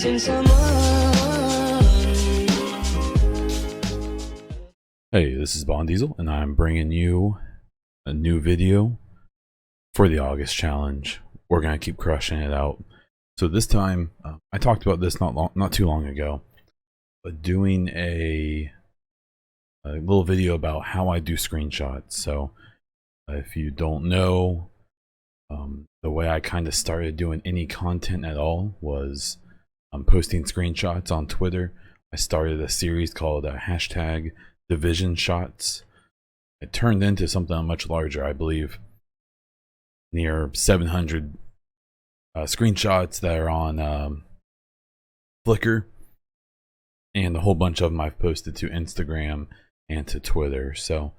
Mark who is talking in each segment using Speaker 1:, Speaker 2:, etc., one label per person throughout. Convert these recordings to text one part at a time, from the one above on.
Speaker 1: missing someone.
Speaker 2: Hey, this is Baundiesel, and I'm bringing you a new video for the August challenge. We're gonna keep crushing it out. So this time, I talked about this not too long ago, but doing a little video about how I do screenshots. So if you don't know, the way I kind of started doing any content at all was posting screenshots on Twitter. I started a series called hashtag Division Shots. It turned into something much larger, I believe, near 700 screenshots that are on Flickr, and a whole bunch of them I've posted to Instagram and to Twitter. So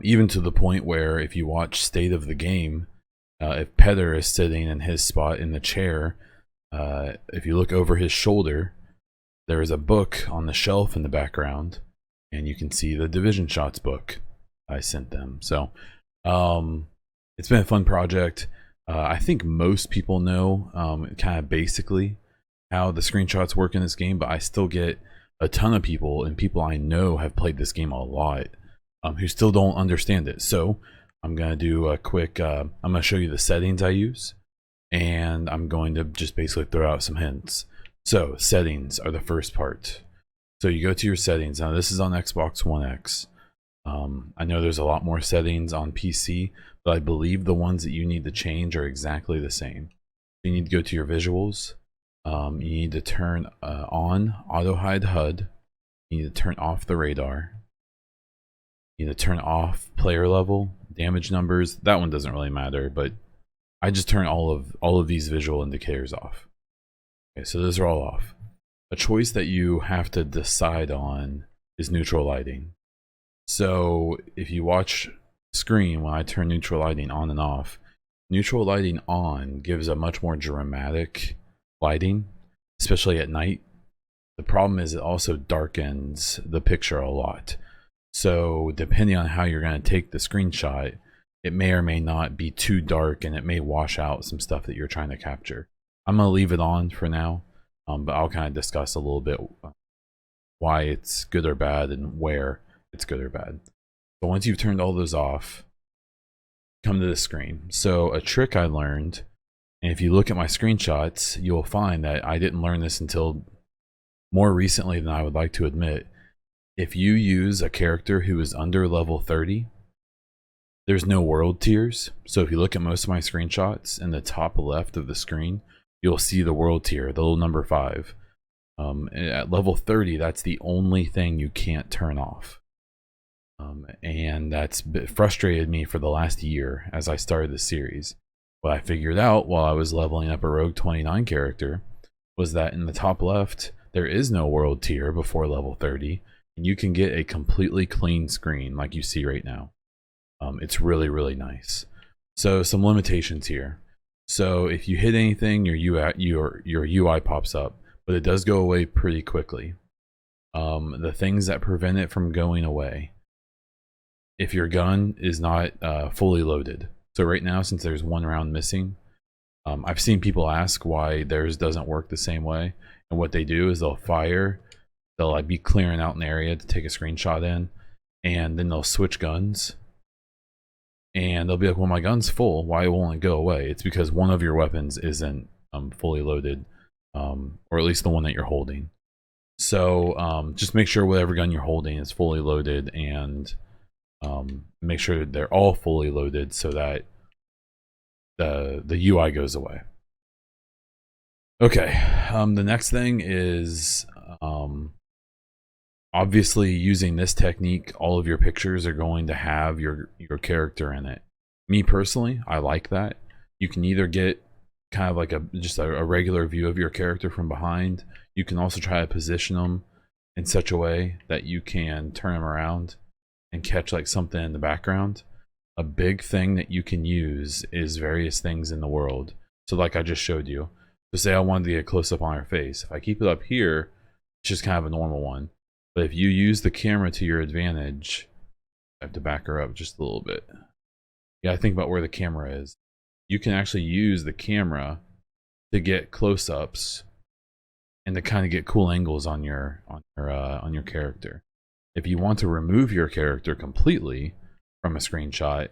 Speaker 2: even to the point where if you watch State of the Game, if Petter is sitting in his spot in the chair, if you look over his shoulder, there is a book on the shelf in the background, and you can see the Division Shots book I sent them. So it's been a fun project. I think most people know kind of basically how the screenshots work in this game, but I still get a ton of people, and people I know have played this game a lot, who still don't understand it. So I'm going to do a quick, I'm going to show you the settings I use, and I'm going to just basically throw out some hints. So settings are the first part. So you go to your settings. Now this is on Xbox One X. I know there's a lot more settings on PC, but I believe the ones that you need to change are exactly the same. You need to go to your visuals. You need to turn on auto hide HUD. You need to turn off the radar. You need to turn off player level, damage numbers. That one doesn't really matter, but I just turn all of these visual indicators off. Okay, so those are all off. A choice that you have to decide on is neutral lighting. So if you watch screen when I turn neutral lighting on and off, neutral lighting on gives a much more dramatic lighting, especially at night. The problem is it also darkens the picture a lot. So depending on how you're going to take the screenshot, it may or may not be too dark, and it may wash out some stuff that you're trying to capture. I'm going to leave it on for now, but I'll kind of discuss a little bit why it's good or bad and where it's good or bad. So once you've turned all those off, come to the screen. So a trick I learned, and if you look at my screenshots, you'll find that I didn't learn this until more recently than I would like to admit. If you use a character who is under level 30, there's no world tiers. So if you look at most of my screenshots, in the top left of the screen, you'll see the world tier, the little number 5. At level 30, that's the only thing you can't turn off. And that's frustrated me for the last year as I started the series. What I figured out while I was leveling up a Rogue 29 character was that in the top left, there is no world tier before level 30, and you can get a completely clean screen like you see right now. It's really, really nice. So some limitations here. So if you hit anything, your UI pops up, but it does go away pretty quickly. The things that prevent it from going away: if your gun is not fully loaded. So right now, since there's one round missing, I've seen people ask why theirs doesn't work the same way. And what they do is they'll fire, they'll like be clearing out an area to take a screenshot in, and then they'll switch guns. And they'll be like, well, my gun's full, why won't it go away? It's because one of your weapons isn't fully loaded, or at least the one that you're holding. So just make sure whatever gun you're holding is fully loaded, and make sure that they're all fully loaded so that the UI goes away. Okay, the next thing is obviously using this technique, all of your pictures are going to have your character in it. Me personally, I like that. You can either get kind of like just a regular view of your character from behind. You can also try to position them in such a way that you can turn them around and catch like something in the background. A big thing that you can use is various things in the world. So like I just showed you. So say I wanted to get a close up on her face. If I keep it up here, it's just kind of a normal one. But if you use the camera to your advantage, I have to back her up just a little bit. You gotta think about where the camera is. You can actually use the camera to get close-ups and to kind of get cool angles on your character. If you want to remove your character completely from a screenshot,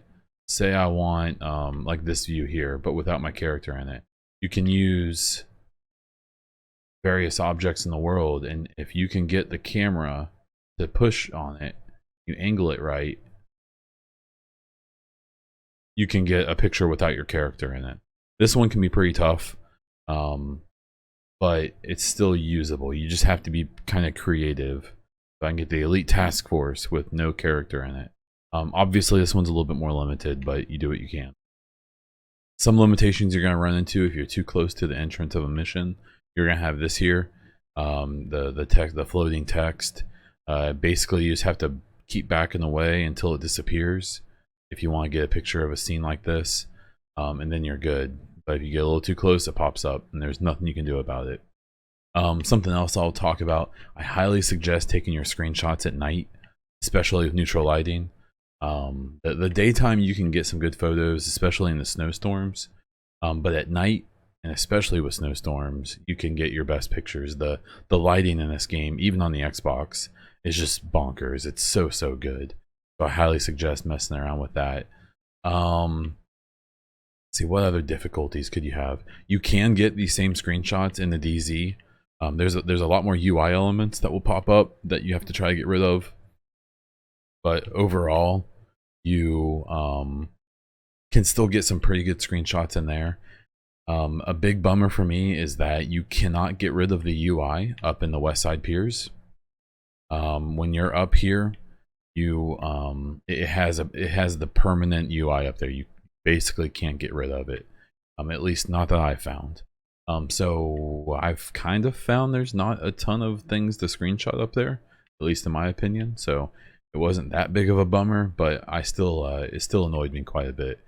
Speaker 2: say I want like this view here, but without my character in it, you can use various objects in the world, and if you can get the camera to push on it, you angle it right, you can get a picture without your character in it. This one can be pretty tough, but it's still usable. You just have to be kind of creative. So I can get the Elite Task Force with no character in it. Obviously, this one's a little bit more limited, but you do what you can. Some limitations you're going to run into if you're too close to the entrance of a mission. You're going to have this here, the floating text. Basically, you just have to keep backing away until it disappears if you want to get a picture of a scene like this, and then you're good. But if you get a little too close, it pops up, and there's nothing you can do about it. Something else I'll talk about, I highly suggest taking your screenshots at night, especially with neutral lighting. The daytime you can get some good photos, especially in the snowstorms, but at night, and especially with snowstorms, you can get your best pictures. The lighting in this game, even on the Xbox, is just bonkers. It's so good. So I highly suggest messing around with that. See, what other difficulties could you have? You can get these same screenshots in the DZ. There's a lot more UI elements that will pop up that you have to try to get rid of. But overall, you can still get some pretty good screenshots in there. A big bummer for me is that you cannot get rid of the UI up in the West Side Piers. When you're up here, you it has the permanent UI up there. You basically can't get rid of it. At least not that I found. So I've kind of found there's not a ton of things to screenshot up there, at least in my opinion. So it wasn't that big of a bummer, but I still it still annoyed me quite a bit.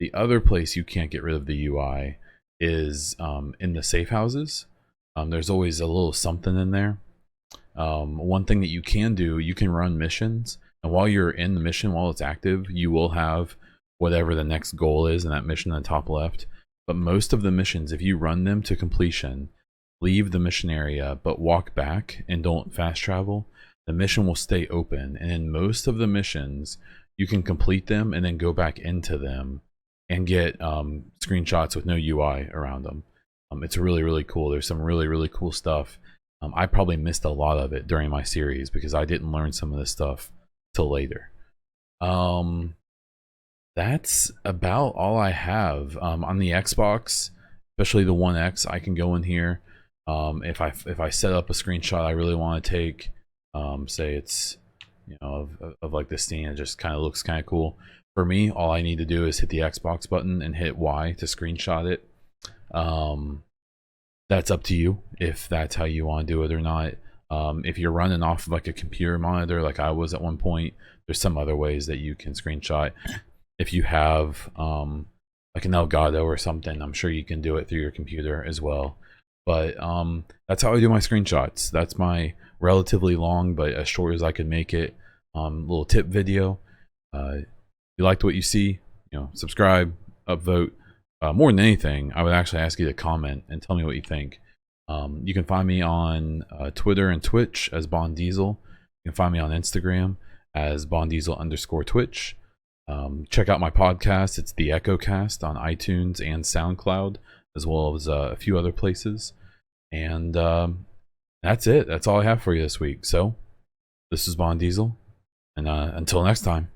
Speaker 2: The other place you can't get rid of the UI is in the safe houses. There's always a little something in there. One thing that you can do, you can run missions, and while you're in the mission, while it's active, you will have whatever the next goal is in that mission in the top left. But most of the missions, if you run them to completion, leave the mission area, but walk back and don't fast travel, the mission will stay open. And in most of the missions, you can complete them and then go back into them and get screenshots with no UI around them. It's really cool. There's some really cool stuff. I probably missed a lot of it during my series because I didn't learn some of this stuff till later. That's about all I have. On the Xbox, especially the One X, I can go in here. If I set up a screenshot I really want to take, say it's, you know, of like this scene, it just kind of looks kind of cool. For me, all I need to do is hit the Xbox button and hit Y to screenshot it. That's up to you if that's how you want to do it or not. If you're running off of like a computer monitor like I was at one point, there's some other ways that you can screenshot. If you have like an Elgato or something, I'm sure you can do it through your computer as well. But that's how I do my screenshots. That's my relatively long but as short as I can make it little tip video. If you liked what you see, you know, subscribe, upvote. More than anything, I would actually ask you to comment and tell me what you think. You can find me on Twitter and Twitch as Baundiesel. You can find me on Instagram as Baundiesel_Twitch. Check out my podcast. It's the Echo Cast on iTunes and SoundCloud, as well as a few other places. And that's it. That's all I have for you this week. So this is Baundiesel, and until next time.